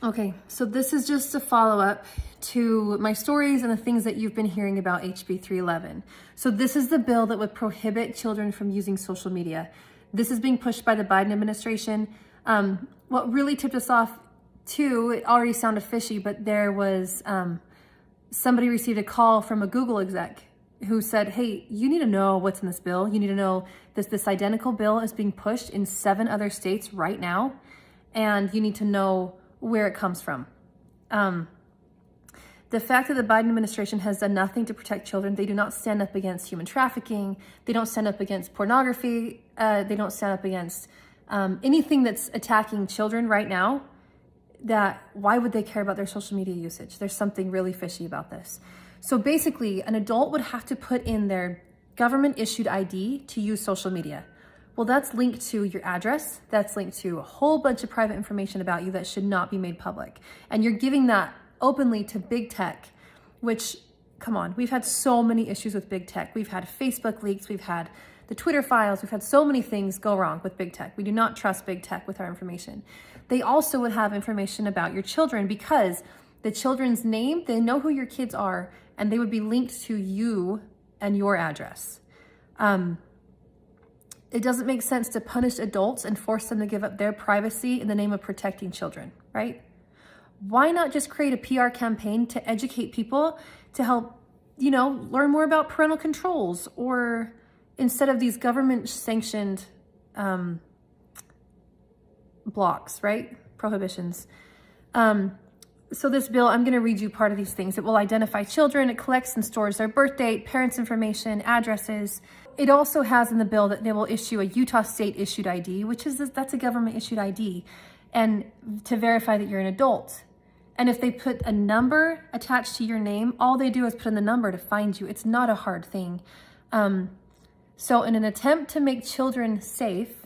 Okay, so this is just a follow-up to my stories and the things that you've been hearing about HB311. So this is the bill that would prohibit children from using social media. This is being pushed by the Biden administration. What really tipped us off too, it already sounded fishy, but there was somebody received a call from a Google exec who said, hey, you need to know what's in this bill. You need to know this identical bill is being pushed in 7 other states right now, and you need to know where it comes from. The fact that the Biden administration has done nothing to protect children, they do not stand up against human trafficking, they don't stand up against pornography, they don't stand up against anything that's attacking children right now, that why would they care about their social media usage? There's something really fishy about this. So basically, an adult would have to put in their government issued ID to use social media. Well, that's linked to your address. That's linked to a whole bunch of private information about you that should not be made public. And you're giving that openly to big tech, which, come on, we've had so many issues with big tech. We've had Facebook leaks, we've had the Twitter files, we've had so many things go wrong with big tech. We do not trust big tech with our information. They also would have information about your children because the children's name, they know who your kids are, and they would be linked to you and your address. It doesn't make sense to punish adults and force them to give up their privacy in the name of protecting children, right? Why not just create a PR campaign to educate people to help, learn more about parental controls, or instead of these government sanctioned blocks, right? Prohibitions. So this bill, I'm going to read you part of these things. It will identify children. It collects and stores their birth date, parents' information, addresses. It also has in the bill that they will issue a Utah state issued ID, that's a government issued ID, and to verify that you're an adult. And if they put a number attached to your name, all they do is put in the number to find you. It's not a hard thing. So in an attempt to make children safe,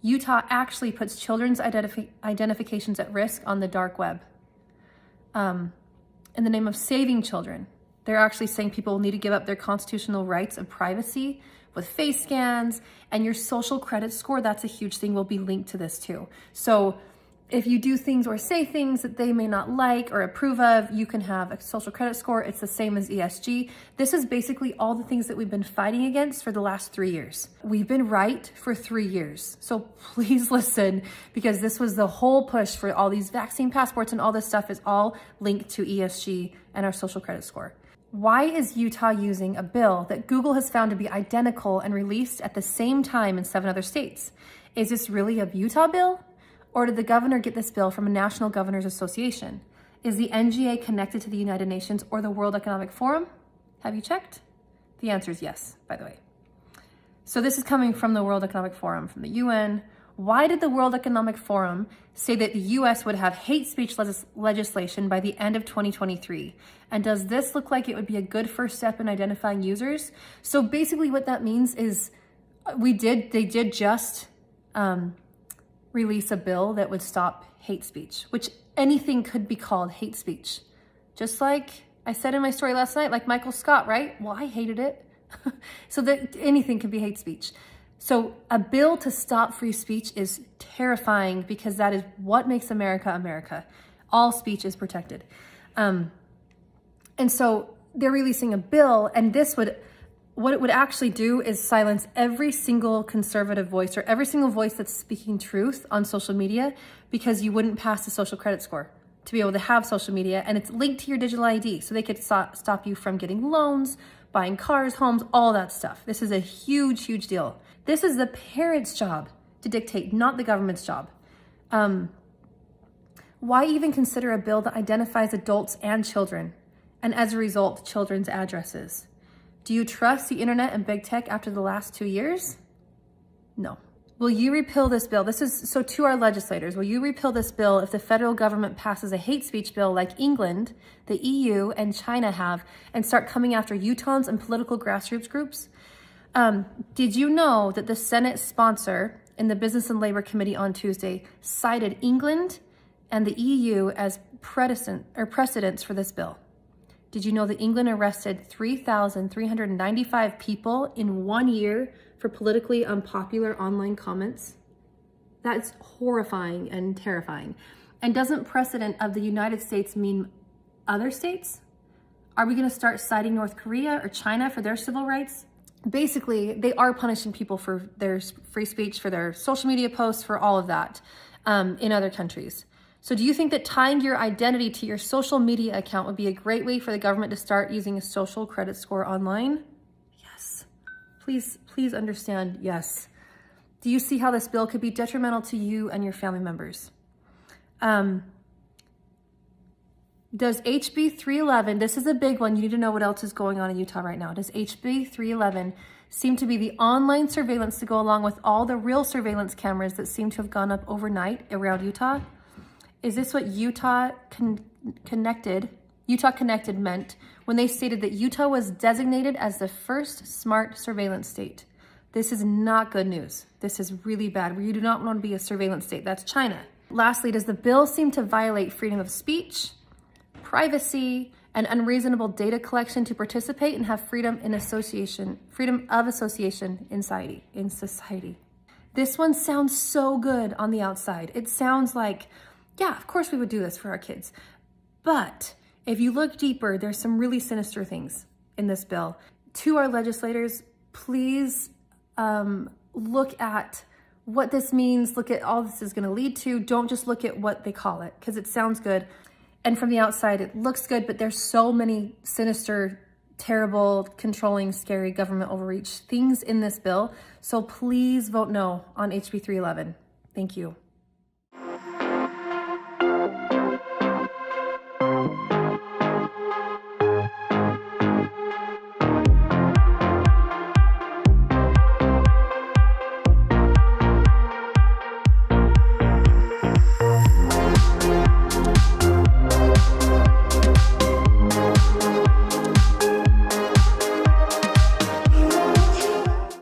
Utah actually puts children's identifications at risk on the dark web. In the name of saving children. They're actually saying people need to give up their constitutional rights of privacy with face scans, and your social credit score, that's a huge thing, will be linked to this too. So if you do things or say things that they may not like or approve of, you can have a social credit score. It's the same as ESG. This is basically all the things that we've been fighting against for the last 3 years. We've been right for 3 years. So please listen, because this was the whole push for all these vaccine passports, and all this stuff is all linked to ESG and our social credit score. Why is Utah using a bill that Google has found to be identical and released at the same time in 7 other states? Is this really a Utah bill? Or did the governor get this bill from a National Governors Association? Is the NGA connected to the United Nations or the World Economic Forum? Have you checked? The answer is yes, by the way. So this is coming from the World Economic Forum, from the UN. Why did the World Economic Forum say that the US would have hate speech legislation by the end of 2023? And does this look like it would be a good first step in identifying users? So basically what that means is they did just release a bill that would stop hate speech, which anything could be called hate speech. Just like I said in my story last night, like Michael Scott, right? Well, I hated it. So that anything can be hate speech. So a bill to stop free speech is terrifying, because that is what makes America America. All speech is protected. And so they're releasing a bill, and what it would actually do is silence every single conservative voice or every single voice that's speaking truth on social media, because you wouldn't pass the social credit score to be able to have social media, and it's linked to your digital ID. So they could stop you from getting loans, buying cars, homes, all that stuff. This is a huge, huge deal. This is the parents' job to dictate, not the government's job. Why even consider a bill that identifies adults and children, and as a result, children's addresses? Do you trust the internet and big tech after the last 2 years? No. Will you repeal this bill? So to our legislators, will you repeal this bill if the federal government passes a hate speech bill like England, the EU, and China have, and start coming after Utahns and political grassroots groups? Did you know that the Senate sponsor in the Business and Labor Committee on Tuesday cited England and the EU as precedents for this bill? Did you know that England arrested 3,395 people in 1 year for politically unpopular online comments? That's horrifying and terrifying. And doesn't precedent of the United States mean other states? Are we going to start citing North Korea or China for their civil rights? Basically, they are punishing people for their free speech, for their social media posts, for all of that in other countries. So do you think that tying your identity to your social media account would be a great way for the government to start using a social credit score online? Yes. Please understand, yes. Do you see how this bill could be detrimental to you and your family members? Does HB311, this is a big one, you need to know what else is going on in Utah right now. Does HB311 seem to be the online surveillance to go along with all the real surveillance cameras that seem to have gone up overnight around Utah? Is this what Utah Connected meant when they stated that Utah was designated as the first smart surveillance state? This is not good news. This is really bad. You do not want to be a surveillance state. That's China. Lastly, does the bill seem to violate freedom of speech, privacy, and unreasonable data collection to participate and have freedom of association in society? This one sounds so good on the outside. It sounds like, yeah, of course we would do this for our kids. But if you look deeper, there's some really sinister things in this bill. To our legislators, please look at what this means, look at all this is going to lead to. Don't just look at what they call it, because it sounds good. And from the outside, it looks good, but there's so many sinister, terrible, controlling, scary government overreach things in this bill. So please vote no on HB311. Thank you.